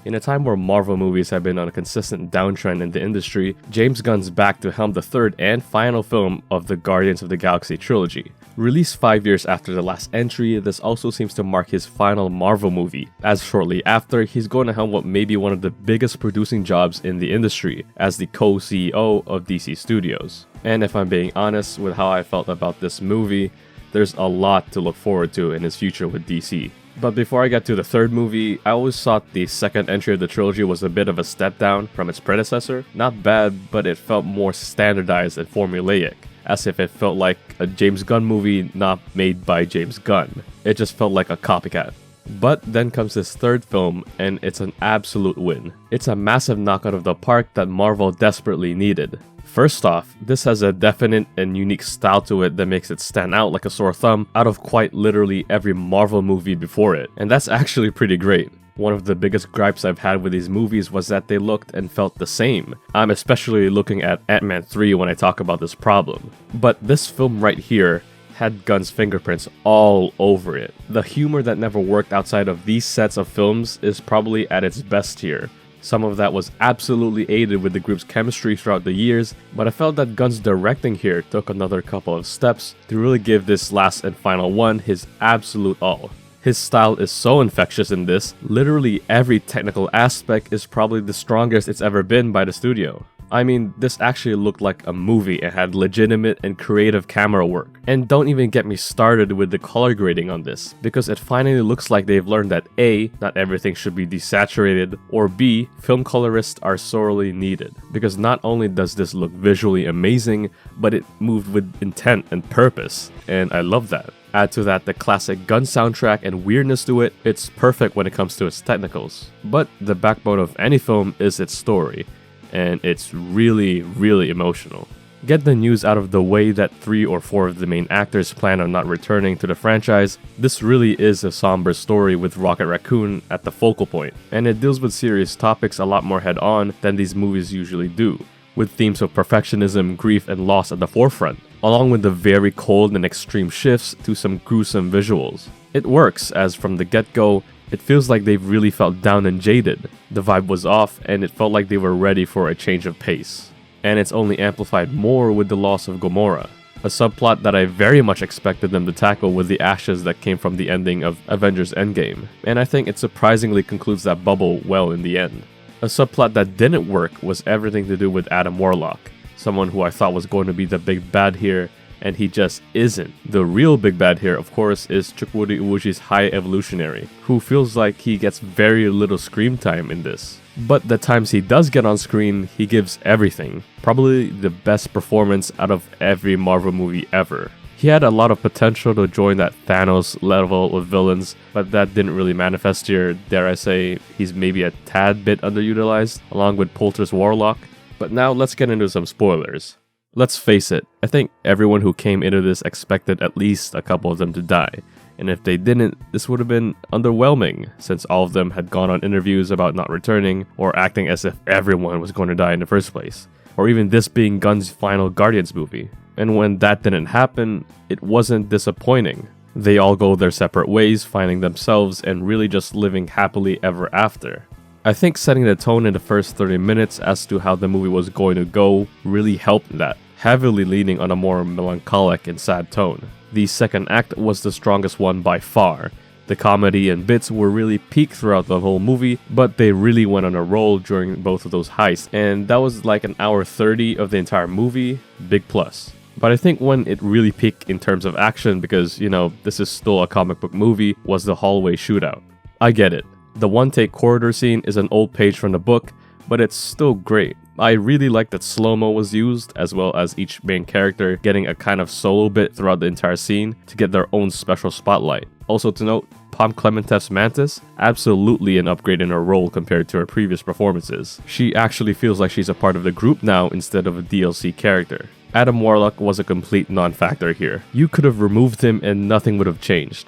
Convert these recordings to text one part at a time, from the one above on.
In a time where Marvel movies have been on a consistent downtrend in the industry, James Gunn's back to helm the third and final film of the Guardians of the Galaxy trilogy. Released 5 years after the last entry, this also seems to mark his final Marvel movie, as shortly after, he's going to helm what may be one of the biggest producing jobs in the industry, as the co-CEO of DC Studios. And if I'm being honest with how I felt about this movie, there's a lot to look forward to in his future with DC. But before I get to the third movie, I always thought the second entry of the trilogy was a bit of a step down from its predecessor. Not bad, but it felt more standardized and formulaic, as if it felt like a James Gunn movie not made by James Gunn. It just felt like a copycat. But then comes this third film, and it's an absolute win. It's a massive knockout of the park that Marvel desperately needed. First off, this has a definite and unique style to it that makes it stand out like a sore thumb out of quite literally every Marvel movie before it, and that's actually pretty great. One of the biggest gripes I've had with these movies was that they looked and felt the same. I'm especially looking at Ant-Man 3 when I talk about this problem. But this film right here had Gunn's fingerprints all over it. The humor that never worked outside of these sets of films is probably at its best here. Some of that was absolutely aided with the group's chemistry throughout the years, but I felt that Gunn's directing here took another couple of steps to really give this last and final one his absolute all. His style is so infectious in this, literally every technical aspect is probably the strongest it's ever been by the studio. I mean, this actually looked like a movie and had legitimate and creative camera work. And don't even get me started with the color grading on this, because it finally looks like they've learned that A, not everything should be desaturated, or B, film colorists are sorely needed. Because not only does this look visually amazing, but it moved with intent and purpose, and I love that. Add to that the classic Gunn soundtrack and weirdness to it, it's perfect when it comes to its technicals. But the backbone of any film is its story, and it's really, really emotional. Get the news out of the way that 3 or 4 of the main actors plan on not returning to the franchise. This really is a somber story with Rocket Raccoon at the focal point, and it deals with serious topics a lot more head-on than these movies usually do, with themes of perfectionism, grief, and loss at the forefront, along with the very cold and extreme shifts to some gruesome visuals. It works, as from the get-go, it feels like they've really felt down and jaded. The vibe was off, and it felt like they were ready for a change of pace. And it's only amplified more with the loss of Gamora, a subplot that I very much expected them to tackle with the ashes that came from the ending of Avengers Endgame, and I think it surprisingly concludes that bubble well in the end. A subplot that didn't work was everything to do with Adam Warlock, someone who I thought was going to be the big bad here, and he just isn't. The real big bad here, of course, is Chukwudi Iwuji's High Evolutionary, who feels like he gets very little screen time in this. But the times he does get on screen, he gives everything. Probably the best performance out of every Marvel movie ever. He had a lot of potential to join that Thanos level of villains, but that didn't really manifest here. Dare I say, he's maybe a tad bit underutilized, along with Poulter's Warlock. But now let's get into some spoilers. Let's face it, I think everyone who came into this expected at least a couple of them to die. And if they didn't, this would have been underwhelming, since all of them had gone on interviews about not returning, or acting as if everyone was going to die in the first place. Or even this being Gunn's final Guardians movie. And when that didn't happen, it wasn't disappointing. They all go their separate ways, finding themselves and really just living happily ever after. I think setting the tone in the first 30 minutes as to how the movie was going to go really helped that, heavily leaning on a more melancholic and sad tone. The second act was the strongest one by far. The comedy and bits were really peak throughout the whole movie, but they really went on a roll during both of those heists, and that was like an hour 30 of the entire movie, big plus. But I think when it really peaked in terms of action, because, you know, this is still a comic book movie, was the hallway shootout. I get it. The one-take corridor scene is an old page from the book, but it's still great. I really like that slow-mo was used, as well as each main character getting a kind of solo bit throughout the entire scene to get their own special spotlight. Also to note, Pom Klementieff's Mantis, absolutely an upgrade in her role compared to her previous performances. She actually feels like she's a part of the group now instead of a DLC character. Adam Warlock was a complete non-factor here. You could have removed him and nothing would have changed.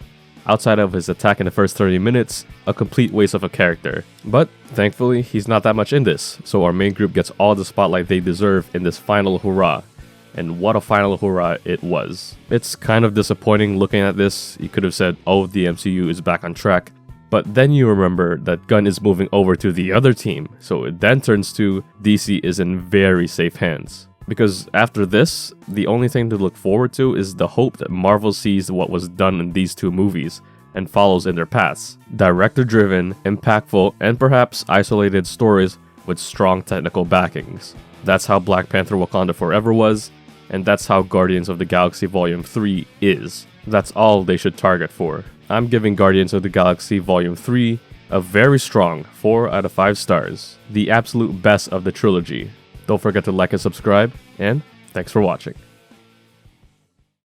Outside of his attack in the first 30 minutes, a complete waste of a character. But thankfully, he's not that much in this, so our main group gets all the spotlight they deserve in this final hurrah. And what a final hurrah it was. It's kind of disappointing looking at this. You could have said, oh, the MCU is back on track. But then you remember that Gunn is moving over to the other team, so it then turns to DC is in very safe hands. Because after this, the only thing to look forward to is the hope that Marvel sees what was done in these two movies and follows in their paths. Director-driven, impactful, and perhaps isolated stories with strong technical backings. That's how Black Panther Wakanda Forever was, and that's how Guardians of the Galaxy Volume 3 is. That's all they should target for. I'm giving Guardians of the Galaxy Volume 3 a very strong 4 out of 5 stars. The absolute best of the trilogy. Don't forget to like and subscribe, and thanks for watching.